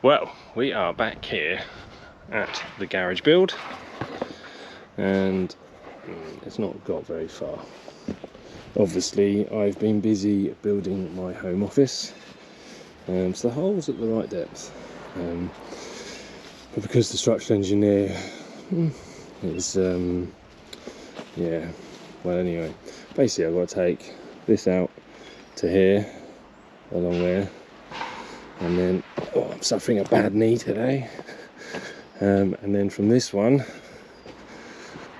Well, we are back here at the garage build, and it's not got very far. Obviously, I've been busy building my home office, so the hole's at the right depth. But because the structural engineer is, yeah, well, anyway, basically I've got to take this out to here, along there, and then, oh, I'm suffering a bad knee today, and then from this one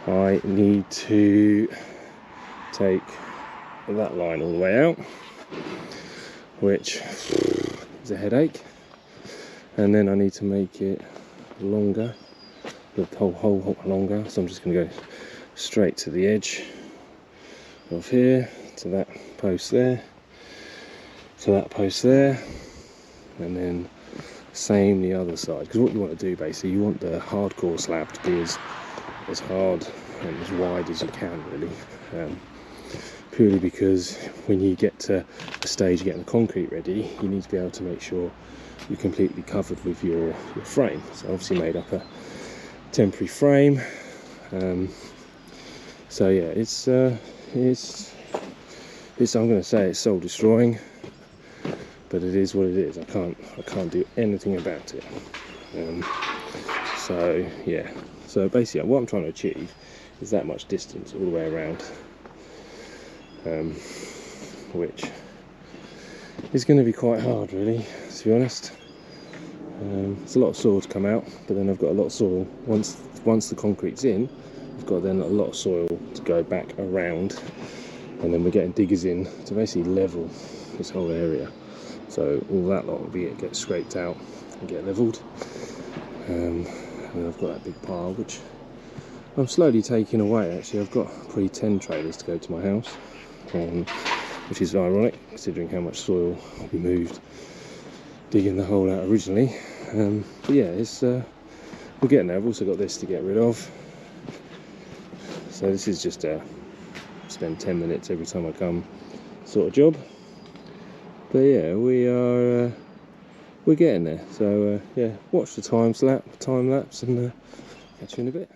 I need to take that line all the way out, which is a headache, and then I need to make it longer, the whole hole longer, so I'm just going to go straight to the edge of here, to that post there, to that post there, and then same the other side, because what you want to do basically, you want the hardcore slab to be as hard and as wide as you can, really, purely because when you get to the stage of getting the concrete ready, you need to be able to make sure you're completely covered with your frame. So obviously made up a temporary frame, so yeah, it's I'm going to say it's soul destroying, but it is what it is. I can't do anything about it. So yeah, so basically what I'm trying to achieve is that much distance all the way around, which is going to be quite hard, really, to be honest. It's a lot of soil to come out, but then I've got a lot of soil once the concrete's in. I've got then a lot of soil to go back around, and then we're getting diggers in to basically level this whole area. So all that lot will get scraped out and get levelled, and then I've got that big pile which I'm slowly taking away. Actually, I've got probably 10 trailers to go to my house, which is ironic considering how much soil we moved digging the hole out originally. But yeah, it's we're getting there. I've also got this to get rid of, so this is just a spend 10 minutes every time I come sort of job. But yeah, we're getting there. So yeah, watch the time lapse, and catch you in a bit.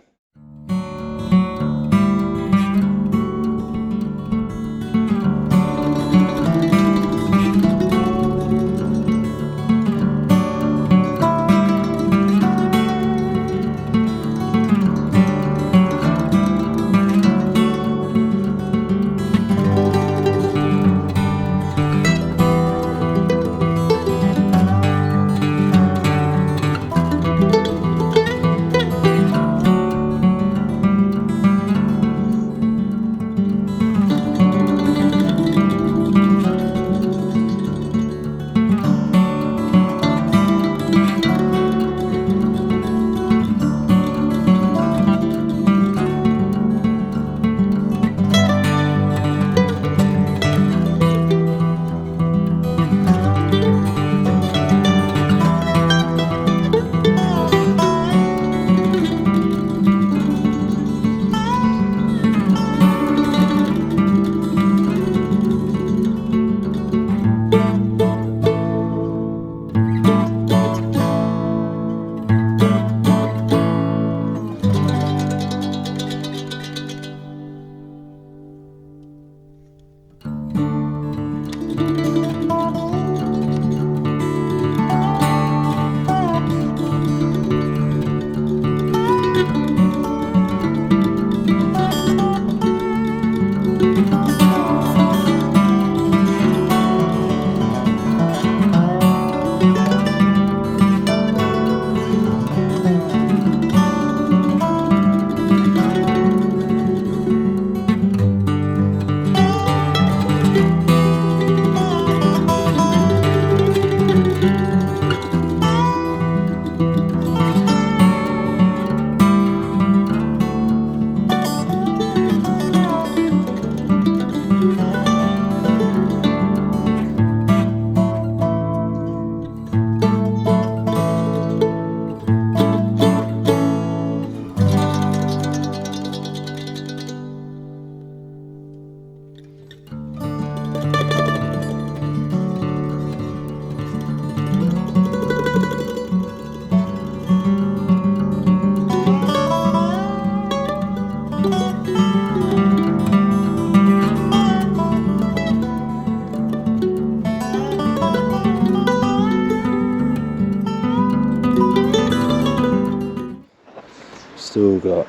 still got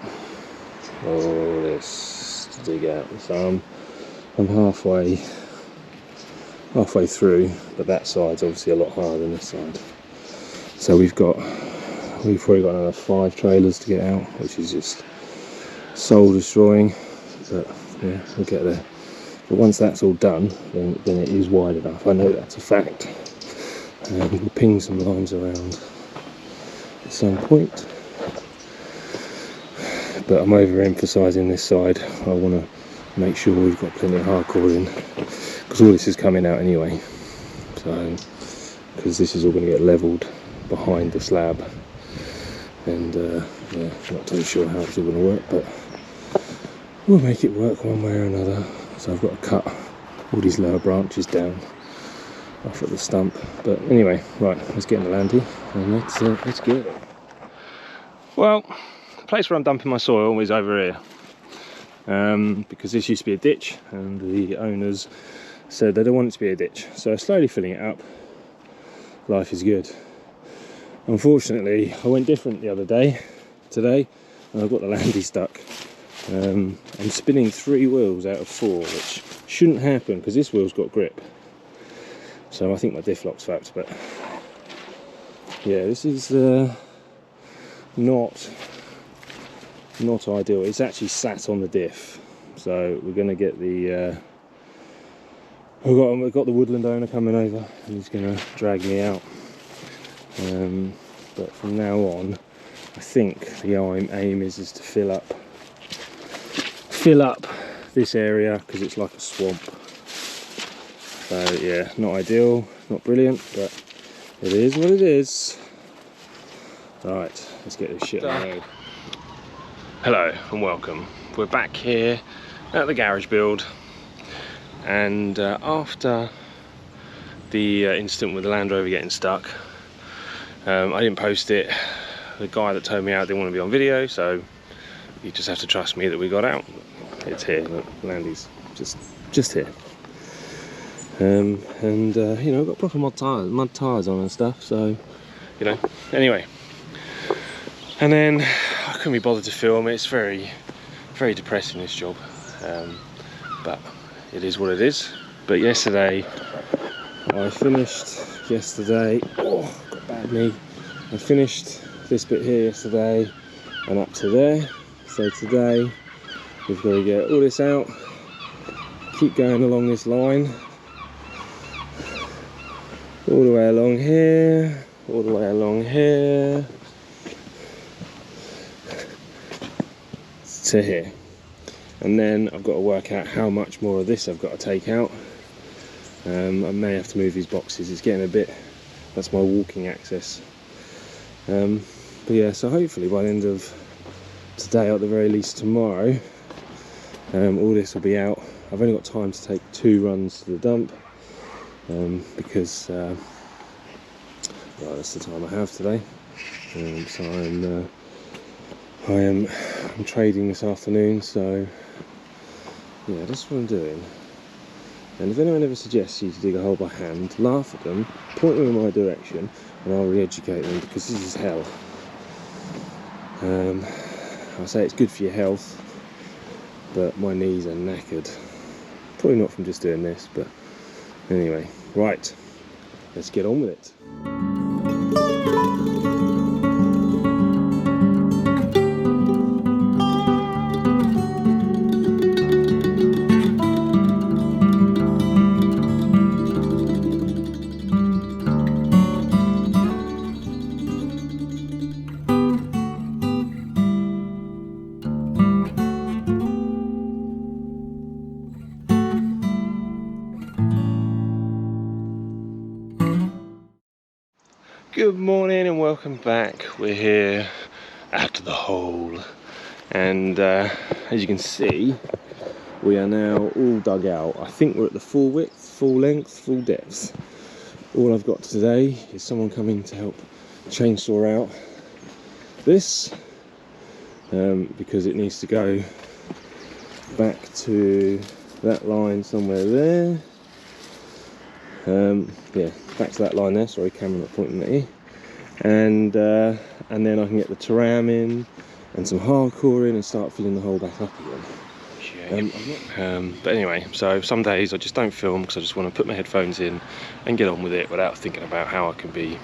all this to dig out. So I'm halfway through, but that side's obviously a lot harder than this side. So we've probably got another 5 trailers to get out, which is just soul destroying, but yeah, we'll get there. But once that's all done, then it is wide enough. I know that's a fact. We'll ping some lines around at some point, but I'm overemphasising this side. I want to make sure we've got plenty of hardcore in, because all this is coming out anyway. So, because this is all going to get levelled behind the slab, and yeah, not too sure how it's all going to work, but we'll make it work one way or another. So I've got to cut all these lower branches down off at the stump. But anyway, right, let's get into Landy and let's get it. Well, the place where I'm dumping my soil is over here, because this used to be a ditch, and the owners said they don't want it to be a ditch, so slowly filling it up. Life is good. Unfortunately, I went different the other day, today, and I've got the Landy stuck. I'm spinning 3 wheels out of 4, which shouldn't happen because this wheel's got grip. So I think my diff lock's fucked, but yeah, this is not ideal. It's actually sat on the diff, so we're going to get the we've got the woodland owner coming over, and he's going to drag me out. But from now on, I think the aim is to fill up this area, because it's like a swamp. So yeah, not ideal, not brilliant, but it is what it is. Right, let's get this shit on the road. Hello and welcome. We're back here at the garage build, and after the incident with the Land Rover getting stuck, I didn't post it. The guy that towed me out didn't want to be on video, so you just have to trust me that we got out. It's here. Look, Landy's just here. And you know, got proper mud tires on and stuff. So, you know. Anyway, and then I couldn't be bothered to film. It's very, very depressing, this job. But it is what it is. But yesterday, I finished. Oh, got a bad knee. I finished this bit here yesterday and up to there. So today we've got to get all this out, keep going along this line, all the way along here, all the way along here to here. And then I've got to work out how much more of this I've got to take out. I may have to move these boxes. It's getting a bit, that's my walking access. But yeah, so hopefully by the end of today, or at the very least tomorrow, all this will be out. I've only got time to take 2 runs to the dump, because well, that's the time I have today. So I'm trading this afternoon, so yeah, that's what I'm doing. And if anyone ever suggests you to dig a hole by hand, laugh at them, point them in my direction, and I'll re-educate them, because this is hell. I say it's good for your health, but my knees are knackered. Probably not from just doing this, but anyway, right, let's get on with it. Good morning and welcome back. We're here at the hole, and as you can see, we are now all dug out. I think we're at the full width, full length, full depth. All I've got today is someone coming to help chainsaw out this, because it needs to go back to that line somewhere there. Yeah, back to that line there. Sorry, camera not pointing at you. And then I can get the Taram in, and some hardcore in and start filling the hole back up again. But anyway, so some days I just don't film because I just want to put my headphones in and get on with it without thinking about how I can be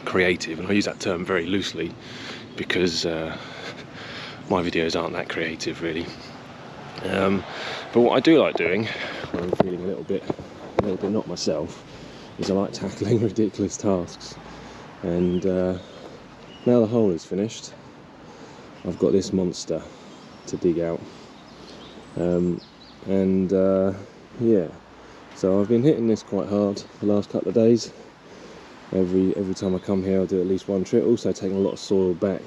creative. And I use that term very loosely because my videos aren't that creative really. But what I do like doing when I'm feeling a little bit not myself is I like tackling ridiculous tasks. And now the hole is finished, I've got this monster to dig out. Yeah, so I've been hitting this quite hard the last couple of days. Every time I come here I'll do at least one trip. Also taking a lot of soil back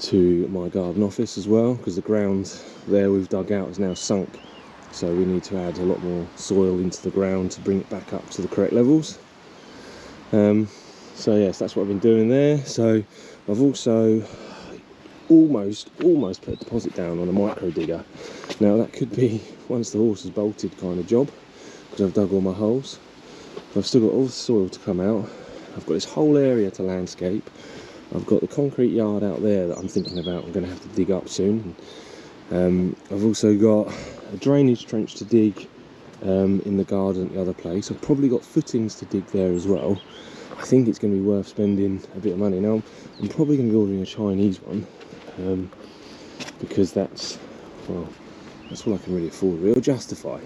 to my garden office as well, because the ground there we've dug out is now sunk, so we need to add a lot more soil into the ground to bring it back up to the correct levels. So yes, that's what I've been doing there. So I've also almost put a deposit down on a micro digger. Now that could be once the horse is bolted kind of job, because I've dug all my holes. But I've still got all the soil to come out. I've got this whole area to landscape. I've got the concrete yard out there that I'm thinking about I'm going to have to dig up soon. I've also got a drainage trench to dig in the garden at the other place. I've probably got footings to dig there as well. I think it's going to be worth spending a bit of money. Now I'm probably going to be ordering a Chinese one, because that's all I can really afford. It'll justify.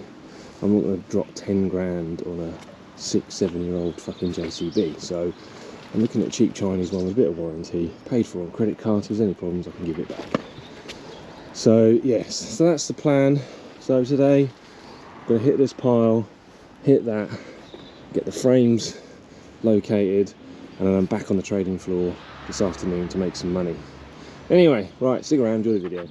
I'm not going to drop 10 grand on a 6-7 year old fucking JCB, so I'm looking at a cheap Chinese one with a bit of warranty, paid for on credit card. If there's any problems I can give it back. So yes, so that's the plan. So today I'm going to hit this pile, hit that, get the frames located, and then I'm back on the trading floor this afternoon to make some money. Anyway, right, stick around, enjoy the video.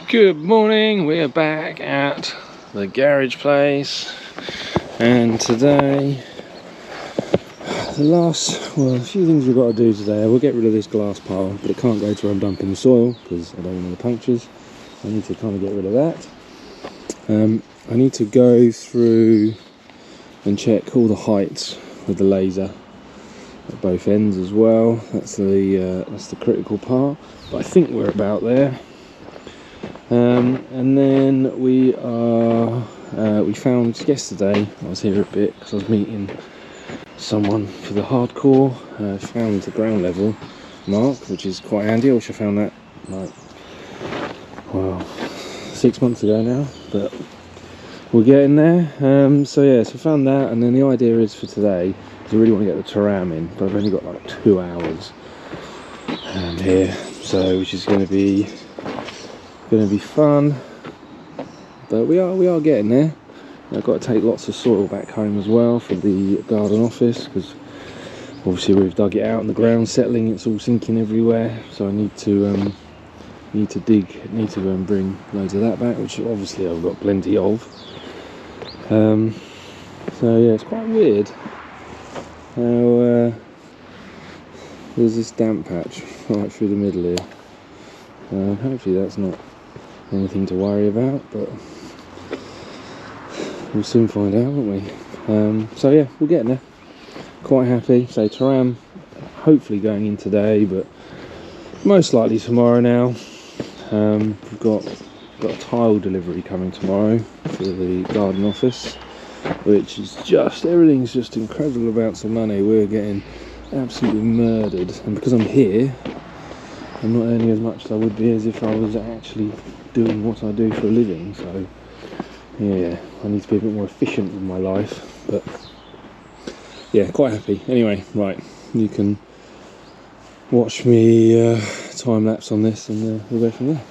Good morning, we're back at the garage place, and today a few things we've got to do today. We'll get rid of this glass pile, but it can't go to where I'm dumping the soil because I don't want any punctures. I need to kind of get rid of that. I need to go through and check all the heights with the laser at both ends as well. That's the critical part, but I think we're about there. And then we found yesterday, I was here a bit because I was meeting someone for the hardcore, found the ground level mark, which is quite handy. I wish I found that like 6 months ago now, but we're getting there. So yeah, so I found that, and then the idea is for today is I really want to get the Taram in, but I've only got like 2 hours here, so which is going to be fun, but we are getting there. I've got to take lots of soil back home as well for the garden office, because obviously we've dug it out and the ground's settling, it's all sinking everywhere, so I need to go and bring loads of that back, which obviously I've got plenty of. So yeah, it's quite weird how there's this damp patch right through the middle here. Hopefully that's not anything to worry about, but we'll soon find out, won't we? So yeah, we're getting there. Quite happy. So Taram hopefully going in today, but most likely tomorrow now. We've got a tile delivery coming tomorrow for the garden office, which is everything's just incredible amounts of money. We're getting absolutely murdered, and because I'm here I'm not earning as much as I would be as if I was actually doing what I do for a living. So yeah, I need to be a bit more efficient with my life, but yeah, quite happy. Anyway, right, you can watch me time lapse on this, and we'll go from there.